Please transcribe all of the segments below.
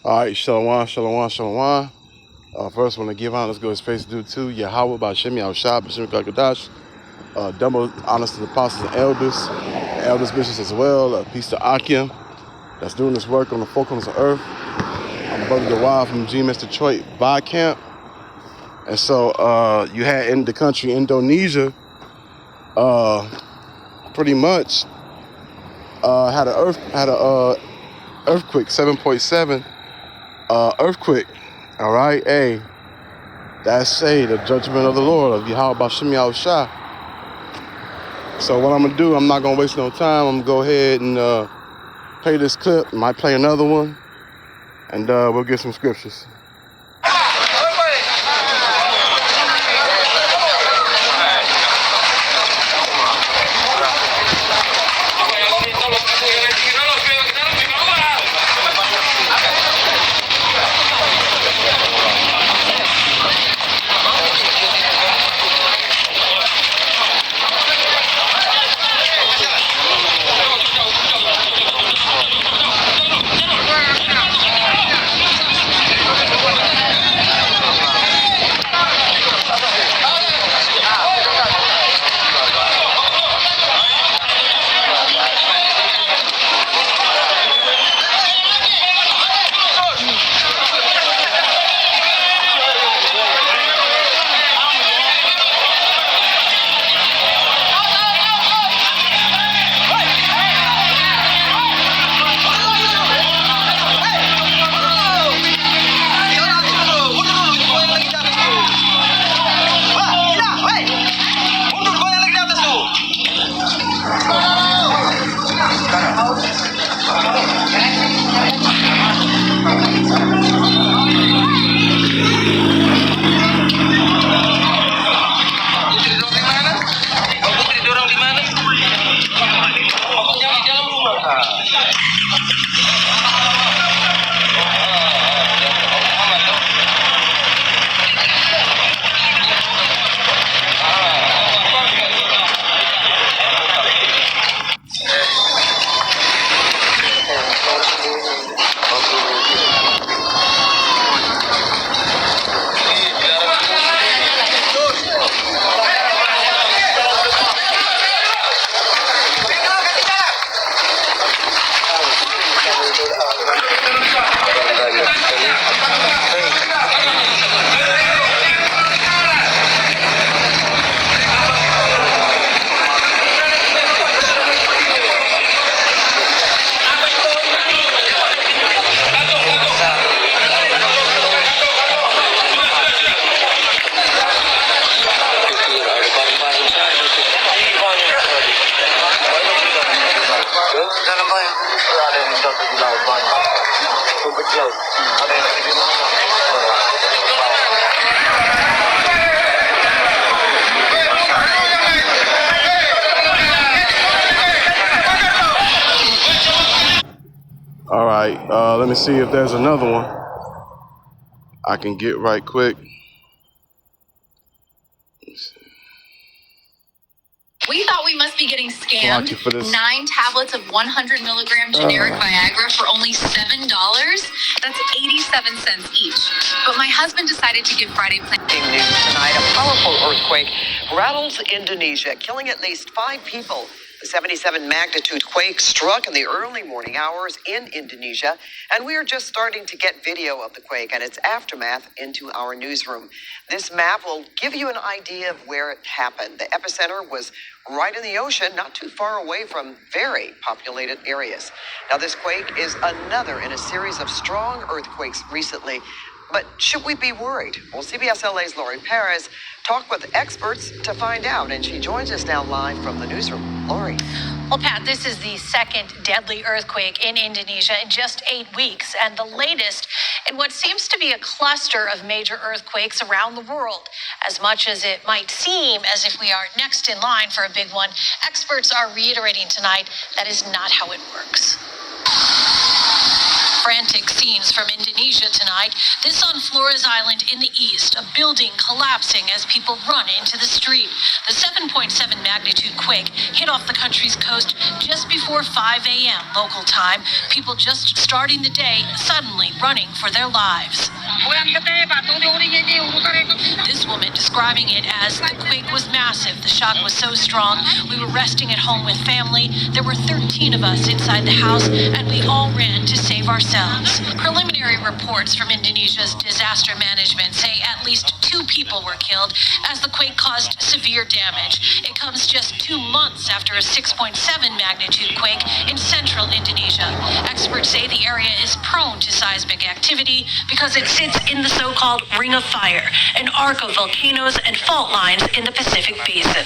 All right, shalom, shalom, shalom. First, I want to give honor, let's go to space due to Yahweh, Bashim Yahushua, Bashim Kakadash. Double honors to the apostles and elders, bishops as well. Peace to Akim, that's doing this work on the four corners of earth. I'm Brother Dawah from GMS Detroit By Camp. And so you had in the country, Indonesia, pretty much had a earthquake, 7.7 earthquake. All right, hey, that's the judgment of the Lord of Yahweh Bashim Yahushua. So what I'm gonna do, I'm not gonna waste no time. I'm gonna go ahead and play this clip. Might play another one, and we'll get some scriptures. All right, let me see if there's another one I can get right quick. We thought we must be getting scammed. 9 tablets of 100 milligram generic Viagra for only $7. That's 87 cents each. But my husband decided to give Friday plan. News tonight, a powerful earthquake rattles Indonesia, killing at least 5 people. The 77 magnitude quake struck in the early morning hours in Indonesia, and we are just starting to get video of the quake and its aftermath into our newsroom. This map will give you an idea of where it happened. The epicenter was right in the ocean, not too far away from very populated areas. Now, this quake is another in a series of strong earthquakes recently. But should we be worried? Well, CBS LA's Lori Perez talked with experts to find out, and she joins us now live from the newsroom. Lori. Well, Pat, this is the second deadly earthquake in Indonesia in just 8 weeks, and the latest in what seems to be a cluster of major earthquakes around the world. As much as it might seem as if we are next in line for a big one, experts are reiterating tonight that is not how it works. Frantic horrific scenes from Indonesia tonight. This on Flores Island in the east, a building collapsing as people run into the street. The 7.7 magnitude quake hit off the country's coast just before 5 a.m. local time. People just starting the day suddenly running for their lives. This woman describing it as the quake was massive. The shock was so strong. We were resting at home with family. There were 13 of us inside the house, and we all ran to save ourselves. Preliminary reports from Indonesia's disaster management say at least 2 people were killed as the quake caused severe damage. It comes just 2 months after a 6.7 magnitude quake in central Indonesia. Experts say the area is prone to seismic activity because it sits in the so-called Ring of Fire, an arc of volcanoes and fault lines in the Pacific Basin.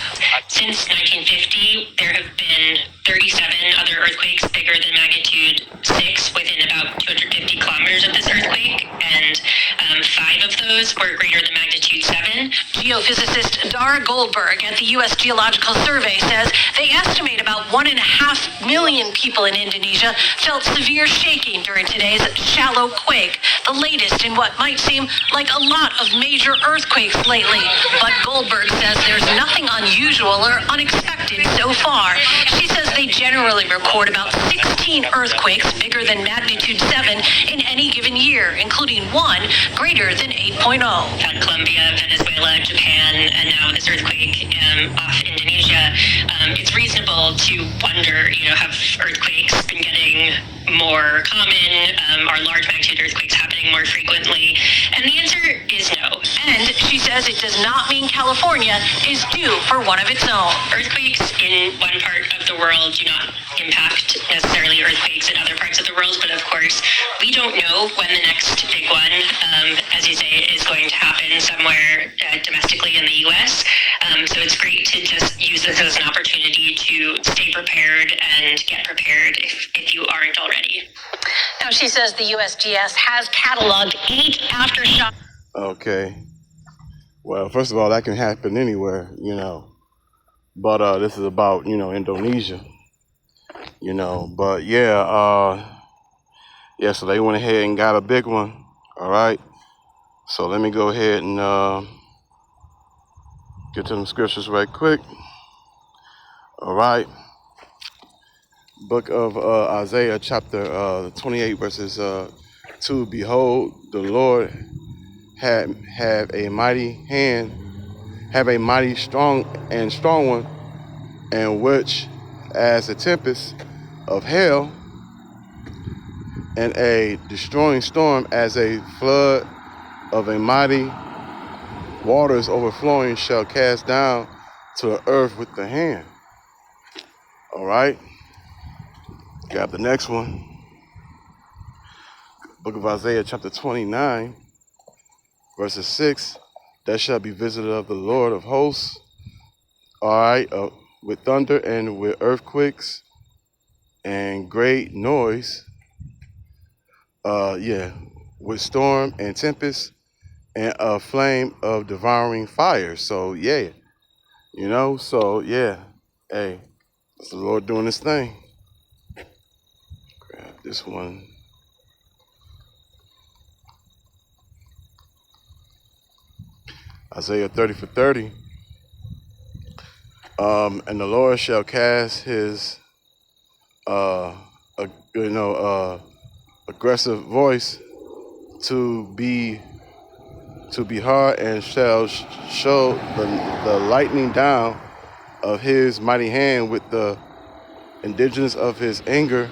Since 1950, there have been 37 other earthquakes bigger than magnitude 6 within about 250 kilometers of this earthquake, and 5 of those were greater than magnitude 7. Geophysicist Dara Goldberg at the U.S. Geological Survey says they estimate about 1.5 million people in Indonesia felt severe shaking during today's shallow quake, the latest in what might seem like a lot of major earthquakes lately. But Goldberg says there's nothing unusual or unexpected so far. She says they generally record about 16 earthquakes bigger than magnitude 7 in any given year, including one greater than 8.0. We've had Colombia, Venezuela, Japan, and now this earthquake off Indonesia. It's reasonable to wonder, have earthquakes been getting more common? Are large magnitude earthquakes happening more frequently? And the answer is no. And she says it does not mean California is due for one of its own. Earthquakes in one part of the world do not impact necessarily earthquakes in other parts of the world, but of course, we don't know when the next big one, as you say, is going to happen somewhere domestically in the U.S. So it's great to just use this as an opportunity to stay prepared and get prepared if you aren't already. Now, she says the USGS has cataloged 8 aftershocks. Okay. Well, first of all, that can happen anywhere, But this is about, Indonesia, But yeah, so they went ahead and got a big one. All right. So let me go ahead and get to them scriptures right quick. All right. Book of Isaiah, chapter 28, verses 2. Behold, the Lord have a mighty hand, have a mighty strong one, and which as a tempest of hail, and a destroying storm as a flood of a mighty waters overflowing shall cast down to the earth with the hand. All right. Grab the next one. Book of Isaiah, chapter 29, verses 6. That shall be visited of the Lord of hosts. All right. With thunder and with earthquakes and great noise. With storm and tempest and a flame of devouring fire. So, yeah. Hey, it's the Lord doing this thing. Grab this one. Isaiah 30:30. And the Lord shall cast his, aggressive voice to be heard, and shall show the lightning down of his mighty hand with the indigenous of his anger,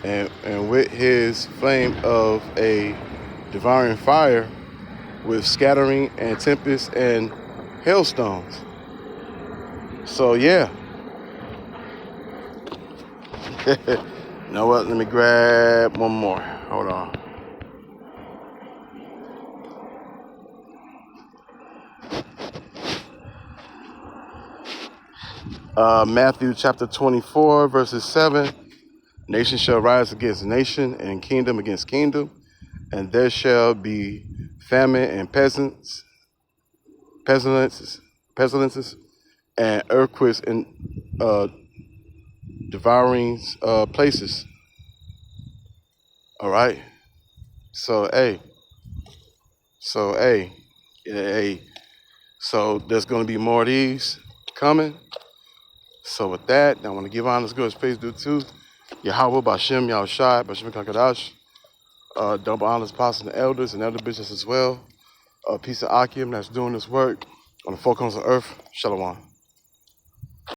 and with his flame of a devouring fire, with scattering and tempest and hailstones. So yeah. You know what? Let me grab one more. Hold on. Matthew chapter 24, verses 7. Nation shall rise against nation, and kingdom against kingdom, and there shall be famine and pestilences, and earthquakes in devouring places. All right. So, hey. So, hey. Hey. So, there's going to be more of these coming. So, with that, I want to give honors good space due to Yahweh, Bashem, Yahushai, Bashem Kakadash. Double honors, apostles, and elders, and elder bishops as well. Peace of Akim that's doing this work on the four corners of earth. Shalom.